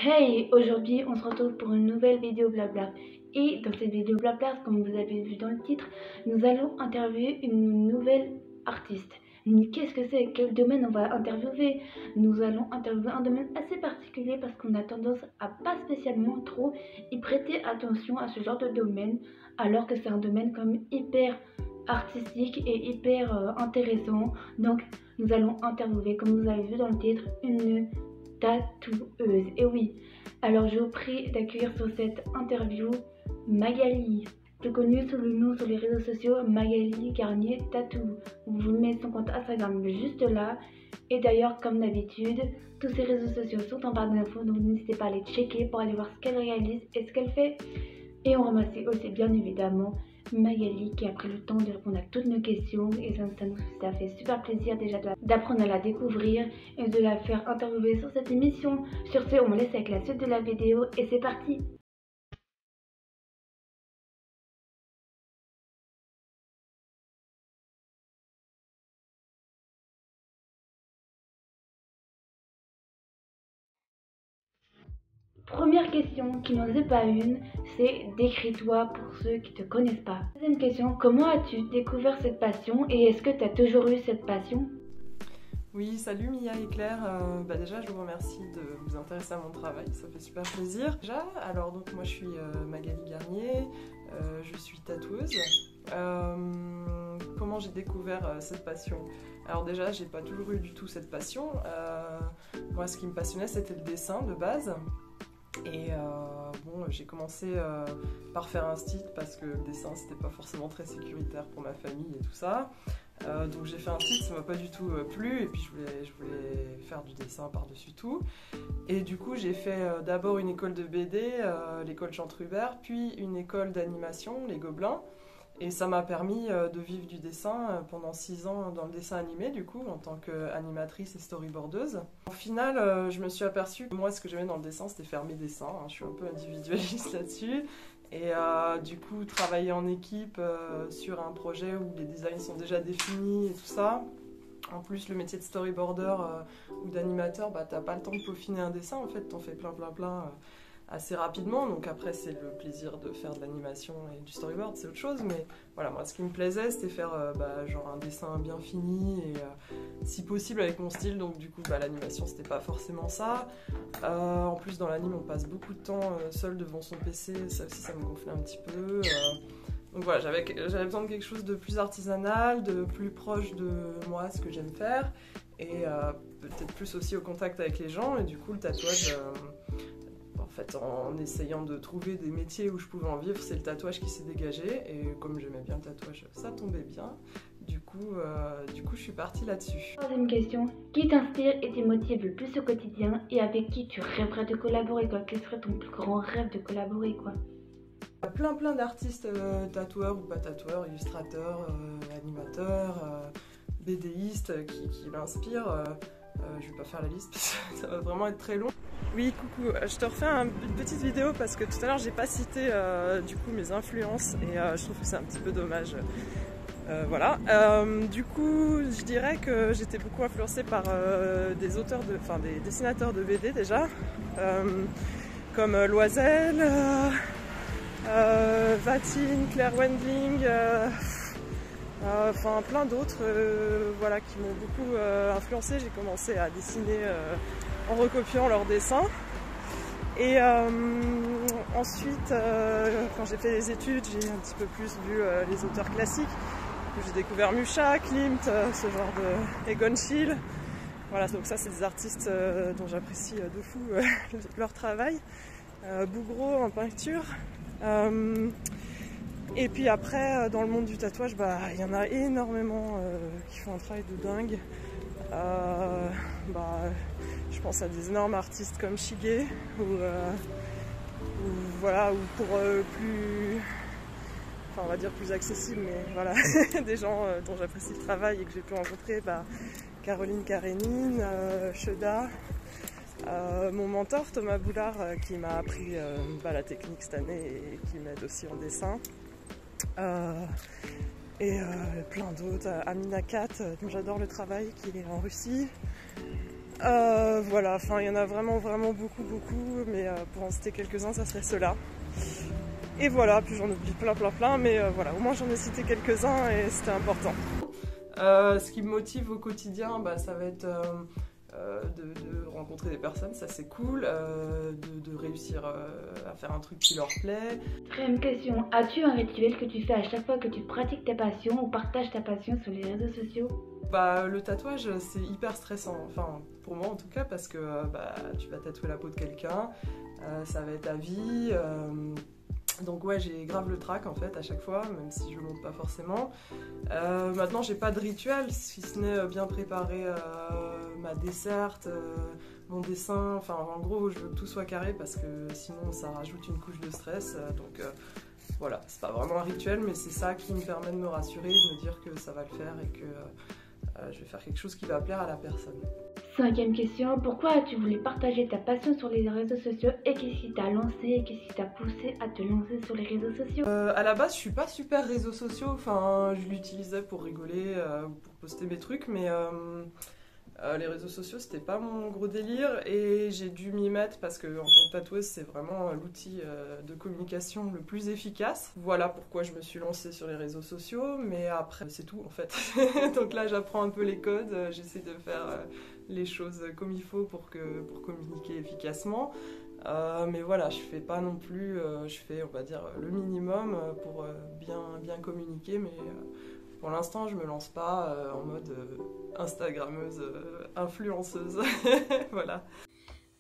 Hey, aujourd'hui on se retrouve pour une nouvelle vidéo blabla. Et dans cette vidéo blabla, comme vous avez vu dans le titre, nous allons interviewer une nouvelle artiste. Mais qu'est-ce que c'est? Quel domaine on va interviewer? Nous allons interviewer un domaine assez particulier parce qu'on a tendance à pas spécialement trop y prêter attention à ce genre de domaine, alors que c'est un domaine comme hyper artistique et hyper intéressant. Donc nous allons interviewer, comme vous avez vu dans le titre, une tatoueuse. Et oui, alors je vous prie d'accueillir sur cette interview Magali, plus connue sous le nom sur les réseaux sociaux Magali Garnier Tattoo. Vous mettez son compte Instagram juste là. Et d'ailleurs, comme d'habitude, tous ces réseaux sociaux sont en barre d'infos, donc n'hésitez pas à les checker pour aller voir ce qu'elle réalise et ce qu'elle fait. Et on remercie aussi bien évidemment Magali qui a pris le temps de répondre à toutes nos questions, et ça fait super plaisir déjà d'apprendre à la découvrir et de la faire interviewer sur cette émission. Sur ce, on me laisse avec la suite de la vidéo et c'est parti. Première question, qui n'en est pas une, c'est décris-toi pour ceux qui te connaissent pas. Deuxième question, comment as-tu découvert cette passion et est-ce que tu as toujours eu cette passion? Oui, salut Mia et Claire. Déjà, je vous remercie de vous intéresser à mon travail, ça fait super plaisir. Déjà, alors donc moi je suis Magali Garnier, je suis tatoueuse. Comment j'ai découvert cette passion? Alors déjà, j'ai pas toujours eu du tout cette passion. Moi, ce qui me passionnait, c'était le dessin de base. Et j'ai commencé par faire un site parce que le dessin c'était pas forcément très sécuritaire pour ma famille et tout ça. Donc j'ai fait un site, ça m'a pas du tout plu et puis je voulais faire du dessin par-dessus tout. Et du coup j'ai fait d'abord une école de BD, l'école Chantrubert, puis une école d'animation, les Gobelins. Et ça m'a permis de vivre du dessin pendant 6 ans dans le dessin animé, du coup, en tant qu'animatrice et storyboardeuse. Au final, je me suis aperçue que moi, ce que j'aimais dans le dessin, c'était faire mes dessins. Hein. Je suis un peu individualiste là-dessus. Et du coup, travailler en équipe sur un projet où les designs sont déjà définis et tout ça. En plus, le métier de storyboarder ou d'animateur, t'as pas le temps de peaufiner un dessin, en fait, t'en fais plein assez rapidement, donc après c'est le plaisir de faire de l'animation et du storyboard, c'est autre chose, mais voilà, moi ce qui me plaisait c'était faire genre un dessin bien fini et si possible avec mon style, donc du coup l'animation c'était pas forcément ça. En plus dans l'anime on passe beaucoup de temps seul devant son PC, ça aussi ça me gonflait un petit peu. Donc voilà, j'avais besoin de quelque chose de plus artisanal, de plus proche de moi, ce que j'aime faire, et peut-être plus aussi au contact avec les gens, et du coup le tatouage... En fait, en essayant de trouver des métiers où je pouvais en vivre, c'est le tatouage qui s'est dégagé. Et comme j'aimais bien le tatouage, ça tombait bien. Du coup, je suis partie là-dessus. Troisième question, qui t'inspire et te motive le plus au quotidien et avec qui tu rêverais de collaborer, quoi? Quel serait ton plus grand rêve de collaborer, quoi? Il y a plein d'artistes tatoueurs ou pas tatoueurs, illustrateurs, animateurs, BDistes qui m'inspirent. Je vais pas faire la liste parce que ça va vraiment être très long. Oui, coucou, je te refais une petite vidéo parce que tout à l'heure j'ai pas cité du coup mes influences et je trouve que c'est un petit peu dommage. Voilà. Du coup, je dirais que j'étais beaucoup influencée par des dessinateurs de BD déjà, comme Loisel, Vatine, Claire Wendling. Plein d'autres qui m'ont beaucoup influencé. J'ai commencé à dessiner en recopiant leurs dessins. Et ensuite, quand j'ai fait les études, j'ai un petit peu plus vu les auteurs classiques. J'ai découvert Mucha, Klimt, ce genre de Egon Schiele. Voilà, donc ça c'est des artistes dont j'apprécie de fou leur travail. Bouguereau en peinture. Et puis après, dans le monde du tatouage, il y en a énormément qui font un travail de dingue. Je pense à des énormes artistes comme Shige, ou pour on va dire plus accessible, mais voilà, des gens dont j'apprécie le travail et que j'ai pu rencontrer, Caroline Karénine, Cheda. Mon mentor Thomas Boulard qui m'a appris la technique cette année et qui m'aide aussi en dessin. Plein d'autres, Amina Kat, dont j'adore le travail, qui est en Russie. Voilà, enfin il y en a vraiment beaucoup, mais pour en citer quelques-uns, ça serait ceux-là. Et voilà, puis j'en oublie plein, mais voilà, au moins j'en ai cité quelques-uns et c'était important. Ce qui me motive au quotidien, bah, ça va être de rencontrer des personnes, ça c'est cool, de réussir à faire un truc qui leur plaît. Troisième question, as-tu un rituel que tu fais à chaque fois que tu pratiques ta passion ou partages ta passion sur les réseaux sociaux? Bah, le tatouage c'est hyper stressant, enfin pour moi en tout cas, parce que bah, tu vas tatouer la peau de quelqu'un, ça va être à vie. Donc ouais, j'ai grave le trac en fait à chaque fois, même si je le montre pas forcément. Maintenant j'ai pas de rituel, si ce n'est bien préparer ma desserte, mon dessin, enfin en gros je veux que tout soit carré parce que sinon ça rajoute une couche de stress. Voilà, c'est pas vraiment un rituel, mais c'est ça qui me permet de me rassurer, de me dire que ça va le faire et que je vais faire quelque chose qui va plaire à la personne. Cinquième question, pourquoi as-tu voulu partager ta passion sur les réseaux sociaux et qu'est-ce qui t'a lancé et qu'est-ce qui t'a poussé à te lancer sur les réseaux sociaux? À la base, je suis pas super réseaux sociaux, enfin je l'utilisais pour rigoler, pour poster mes trucs, mais les réseaux sociaux c'était pas mon gros délire et j'ai dû m'y mettre parce que en tant que tatoueuse c'est vraiment l'outil de communication le plus efficace. Voilà pourquoi je me suis lancée sur les réseaux sociaux, mais après c'est tout en fait. Donc là j'apprends un peu les codes, j'essaie de faire les choses comme il faut pour communiquer efficacement. Mais voilà, je fais pas non plus, je fais on va dire le minimum pour bien communiquer, mais pour l'instant je me lance pas en mode instagrammeuse, influenceuse. Voilà.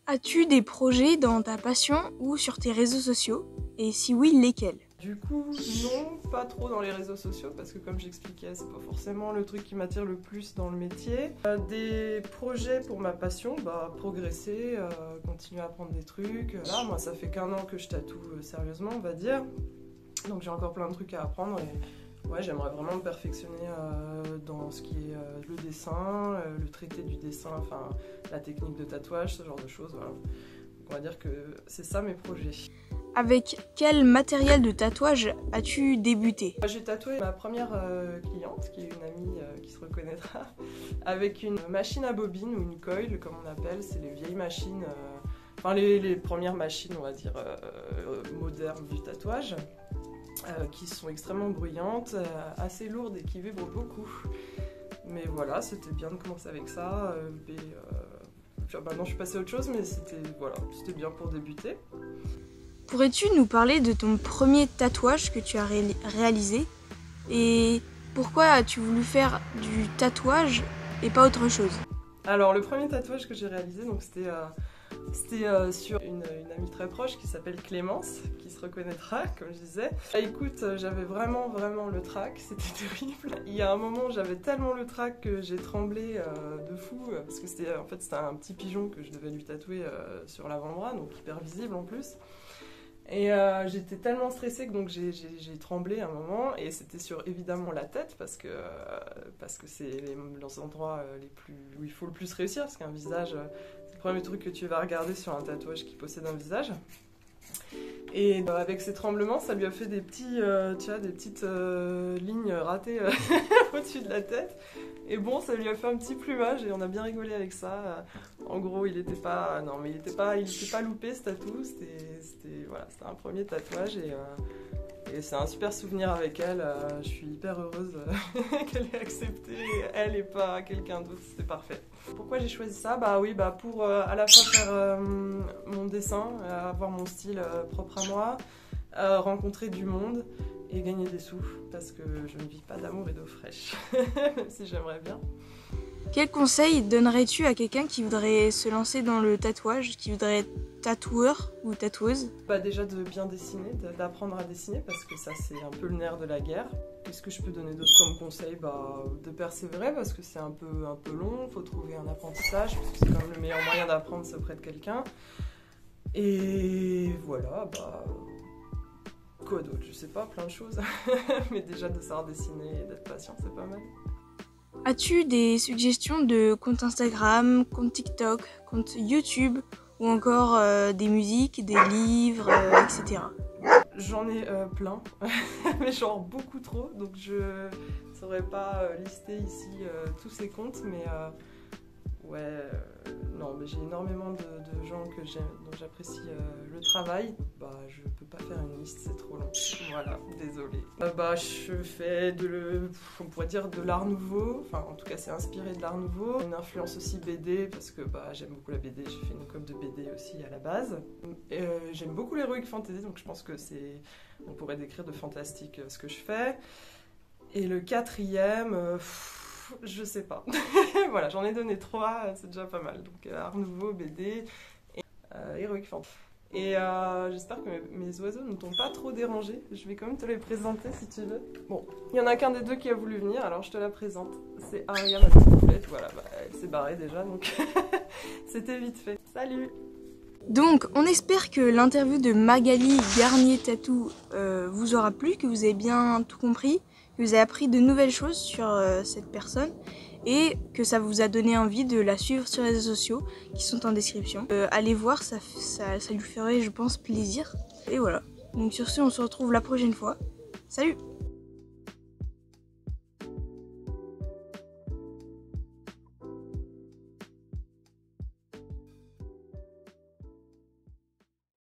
As-tu des projets dans ta passion ou sur tes réseaux sociaux? Et si oui, lesquels? Du coup, non, pas trop dans les réseaux sociaux parce que comme j'expliquais, c'est pas forcément le truc qui m'attire le plus dans le métier. Des projets pour ma passion, bah progresser, continuer à apprendre des trucs. Là, moi, ça fait qu'1 an que je tatoue sérieusement, on va dire. Donc j'ai encore plein de trucs à apprendre et ouais, j'aimerais vraiment me perfectionner dans ce qui est le dessin, le traité du dessin, enfin la technique de tatouage, ce genre de choses. Voilà. Donc, on va dire que c'est ça mes projets. Avec quel matériel de tatouage as-tu débuté? J'ai tatoué ma première cliente, qui est une amie qui se reconnaîtra, avec une machine à bobine ou une coil, comme on appelle. C'est les vieilles machines, enfin les premières machines, on va dire, modernes du tatouage, qui sont extrêmement bruyantes, assez lourdes et qui vibrent beaucoup. Mais voilà, c'était bien de commencer avec ça. Maintenant je suis passée à autre chose, mais c'était bien pour débuter. Pourrais-tu nous parler de ton premier tatouage que tu as réalisé et pourquoi as-tu voulu faire du tatouage et pas autre chose? Alors le premier tatouage que j'ai réalisé, donc c'était sur une amie très proche qui s'appelle Clémence, qui se reconnaîtra, comme je disais. Écoute, j'avais vraiment le trac, c'était terrible. Il y a un moment, j'avais tellement le trac que j'ai tremblé de fou, parce que c'était un petit pigeon que je devais lui tatouer sur l'avant-bras, donc hyper visible en plus. Et j'étais tellement stressée que donc j'ai tremblé un moment, et c'était sur évidemment la tête parce que c'est les endroits où il faut le plus réussir, parce qu'un visage, c'est le premier truc que tu vas regarder sur un tatouage qui possède un visage. Et avec ces tremblements, ça lui a fait des petites lignes ratées au-dessus de la tête. Et bon, ça lui a fait un petit plumage et on a bien rigolé avec ça. En gros, il était pas loupé ce tatou. C'était un premier tatouage et c'est un super souvenir avec elle. Je suis hyper heureuse qu'elle ait accepté, elle et pas quelqu'un d'autre. C'était parfait. Pourquoi j'ai choisi ça? Pour à la fois faire mon dessin, avoir mon style propre à moi, rencontrer du monde et gagner des sous, parce que je ne vis pas d'amour et d'eau fraîche, même si j'aimerais bien. Quel conseil donnerais-tu à quelqu'un qui voudrait se lancer dans le tatouage, qui voudrait être tatoueur ou tatoueuse? Déjà de bien dessiner, d'apprendre à dessiner, parce que ça c'est un peu le nerf de la guerre. Qu'est-ce que je peux donner d'autre comme conseil? De persévérer, parce que c'est un peu long, il faut trouver un apprentissage, parce que c'est quand même le meilleur moyen d'apprendre, c'est auprès de quelqu'un. Et voilà, quoi d'autre? Je sais pas, plein de choses. Mais déjà de savoir dessiner et d'être patient, c'est pas mal. As-tu des suggestions de comptes Instagram, comptes TikTok, comptes YouTube ou encore des musiques, des livres, etc. J'en ai plein, mais genre beaucoup trop, donc je saurais pas lister ici tous ces comptes, mais ouais, non, mais j'ai énormément de gens dont j'apprécie le travail. Bah, je peux pas faire une liste, c'est trop long. Voilà, désolée. Bah, je fais on pourrait dire de l'art nouveau. Enfin, en tout cas, c'est inspiré de l'art nouveau. Une influence aussi BD, parce que bah, j'aime beaucoup la BD. J'ai fait une école de BD aussi à la base. J'aime beaucoup l'heroic fantasy, donc je pense que on pourrait décrire de fantastique ce que je fais. Et le quatrième, je sais pas. Voilà, j'en ai donné 3, c'est déjà pas mal. Donc art nouveau, BD et heroic fantasy. Et j'espère que mes oiseaux ne t'ont pas trop dérangé. Je vais quand même te les présenter si tu veux. Bon, il y en a qu'un des deux qui a voulu venir, alors je te la présente. C'est Aria, ma petite. Voilà, bah, elle s'est barrée déjà, donc c'était vite fait. Salut! Donc, on espère que l'interview de Magali Garnier Tattoo vous aura plu, que vous avez bien tout compris, que vous avez appris de nouvelles choses sur cette personne et que ça vous a donné envie de la suivre sur les réseaux sociaux qui sont en description. Allez voir, ça lui ferait, je pense, plaisir. Et voilà. Donc sur ce, on se retrouve la prochaine fois. Salut!